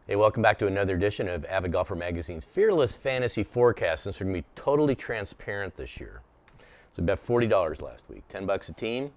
Hey, welcome back to another edition of Avid Golfer Magazine's Fearless Fantasy Forecast. Since we're going to be totally transparent this year. So we bet $40 last week, $10 a team,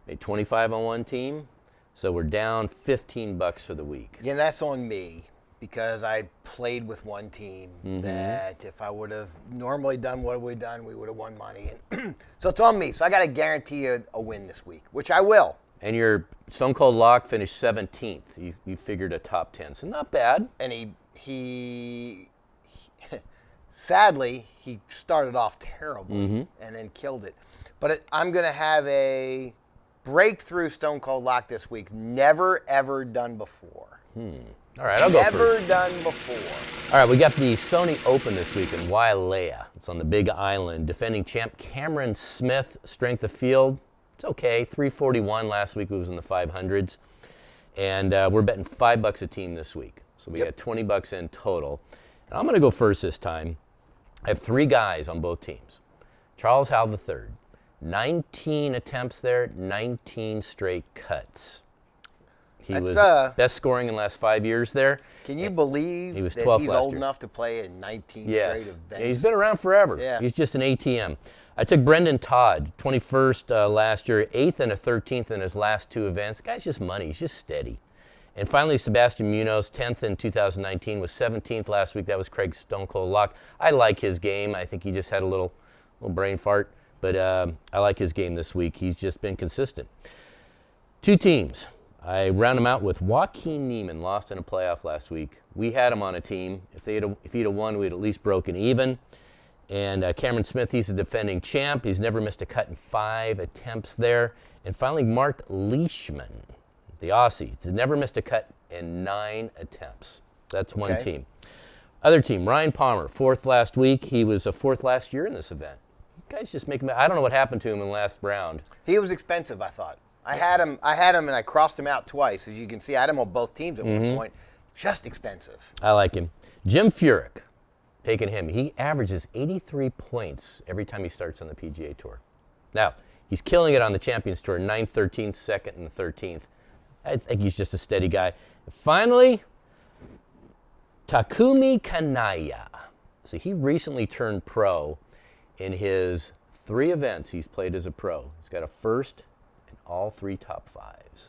made $25 on one team, so we're down $15 for the week. Yeah, that's on me because I played with one team that if I would have normally done what we've done, we would have won money. And so it's on me. So I got to guarantee a win this week, which I will. And your Stone Cold Lock finished 17th. You figured a top 10, so not bad. And he sadly, he started off terribly and then killed it. But I'm going to have a breakthrough Stone Cold Lock this week. Never, ever done before. All right, I'll go first. Never done before. All right, we got the Sony Open this week in Waialae. It's on the Big Island. Defending champ Cameron Smith, strength of field. It's okay, 341 last week. It was in the 500s. And we're betting $5 a team this week. So we got $20 in total. And I'm going to go first this time. I have three guys on both teams. Charles Howell III, 19 attempts there, 19 straight cuts. He was best scoring in the last 5 years there. Can you believe he was that 12th he's last old year. enough to play in 19 straight events? Yeah, he's been around forever. Yeah. He's just an ATM. I took Brendan Todd, 21st last year, 8th and a 13th in his last two events. The guy's just money. He's just steady. And finally, Sebastian Munoz, 10th in 2019, was 17th last week. That was Craig's Stone Cold Lock. I like his game. I think he just had a little brain fart. But I like his game this week. He's just been consistent. Two teams. I round him out with Joaquin Niemann, lost in a playoff last week. We had him on a team. If he'd have won, we'd at least broken even. And Cameron Smith, he's a defending champ. He's never missed a cut in 5 attempts there. And finally, Mark Leishman, the Aussie. He's never missed a cut in 9 attempts. That's one team. Other team, Ryan Palmer, 4th last week. He was a 4th last year in this event. Guys just make him. I don't know what happened to him in the last round. He was expensive, I thought. I had him and I crossed him out twice. As you can see, I had him on both teams at one point. Just expensive. I like him. Jim Furyk, taking him. He averages 83 points every time he starts on the PGA Tour. Now, he's killing it on the Champions Tour, 9th, 13th, 2nd, and 13th. I think he's just a steady guy. And finally, Takumi Kanaya. So he recently turned pro in his 3 events he's played as a pro. He's got a first in all 3 top 5s.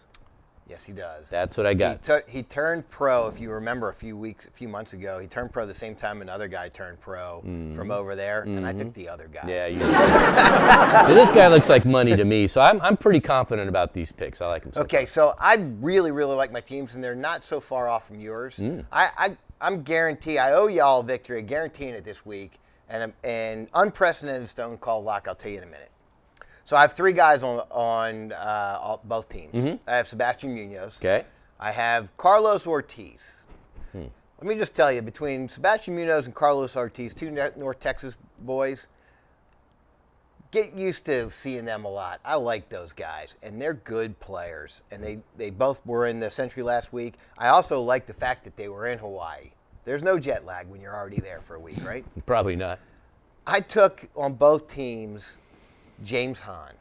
Yes, he does. That's what I got. He turned pro, if you remember a few months ago, he turned pro the same time another guy turned pro from over there, and I took the other guy. Yeah, you did. So this guy looks like money to me, so I'm pretty confident about these picks. I like him. Okay, so I really, really like my teams, and they're not so far off from yours. I'm guaranteed, I owe y'all a victory, guaranteeing it this week, and an unprecedented Stone Cold Lock, I'll tell you in a minute. So I have 3 guys on both teams. I have Sebastian Munoz. Okay. I have Carlos Ortiz. Let me just tell you, between Sebastian Munoz and Carlos Ortiz, 2 North Texas boys, get used to seeing them a lot. I like those guys, and they're good players. And they both were in the Century last week. I also like the fact that they were in Hawaii. There's no jet lag when you're already there for a week, right? Probably not. I took on both teams James Hahn.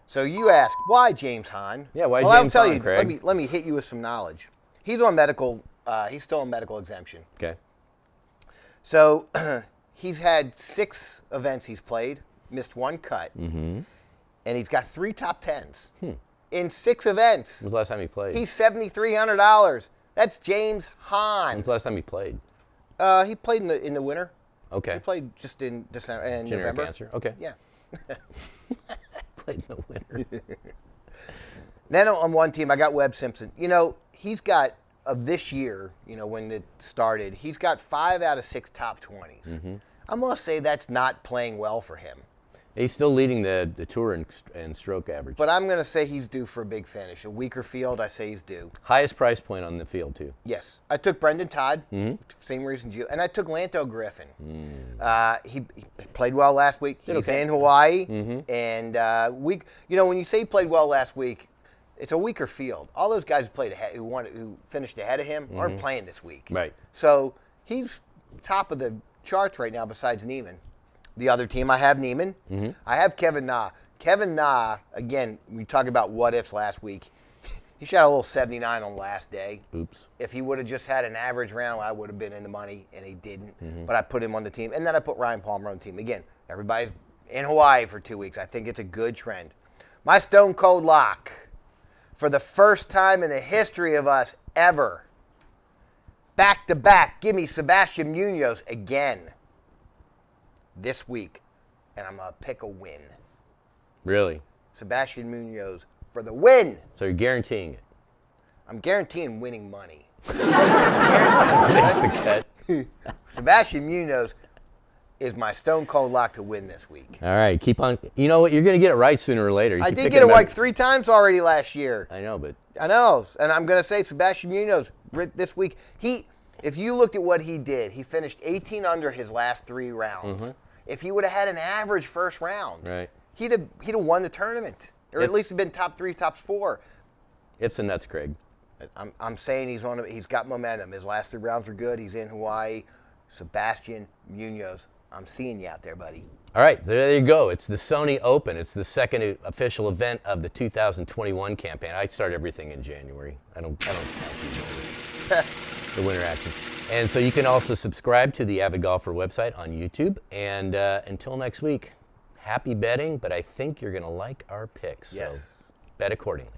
So you ask, why James Hahn? Yeah, why James James I'll tell Hahn, you, Craig? Let me hit you with some knowledge. He's on medical. He's still on medical exemption. Okay. So he's had 6 events he's played, missed 1 cut, and he's got 3 top 10s in 6 events. When's the last time he played? He's $7,300. That's James Hahn. When's the last time he played? He played in the winter. Okay. He played just in December and Generic November. answer. Okay. Yeah. Played in the winter. Then on one team, I got Webb Simpson. You know, he's got, of this year, you know, when it started, he's got 5 out of 6 top 20s. I'm going to say that's not playing well for him. He's still leading the tour in stroke average. But I'm going to say he's due for a big finish. A weaker field, I say he's due. Highest price point on the field, too. Yes. I took Brendan Todd, same reasons you. And I took Lanto Griffin. He played well last week. He's in Hawaii. And when you say he played well last week, it's a weaker field. All those guys who played ahead, who finished ahead of him, aren't playing this week. Right. So he's top of the charts right now besides Neiman. The other team, I have Neiman. I have Kevin Na. Kevin Na, again, we talked about what ifs last week. He shot a little 79 on the last day. Oops. If he would have just had an average round, I would have been in the money, and he didn't. But I put him on the team. And then I put Ryan Palmer on the team. Again, everybody's in Hawaii for 2 weeks. I think it's a good trend. My stone cold lock, for the first time in the history of us ever, back-to-back, give me Sebastian Munoz again this week. And I'm going to pick a win. Really? Sebastian Munoz for the win. So you're guaranteeing it? I'm guaranteeing winning money. Makes the cut. Sebastian Munoz is my stone cold lock to win this week. All right, keep on. You know what? You're going to get it right sooner or later. I did get it like 3 times already last year. I know, but. I know. And I'm going to say Sebastian Munoz this week. If you looked at what he did, he finished 18 under his last 3 rounds. If he would have had an average first round, Right. he'd have won the tournament. Or at least have been top 3, top 4. Ifs and nuts, Craig. I'm saying he's got momentum. His last 3 rounds were good. He's in Hawaii. Sebastian Munoz. I'm seeing you out there, buddy. All right, there you go. It's the Sony Open. It's the second official event of the 2021 campaign. I start everything in January. I don't count the winter action. And so you can also subscribe to the Avid Golfer website on YouTube. And until next week, happy betting, but I think you're going to like our picks. Yes. So bet accordingly.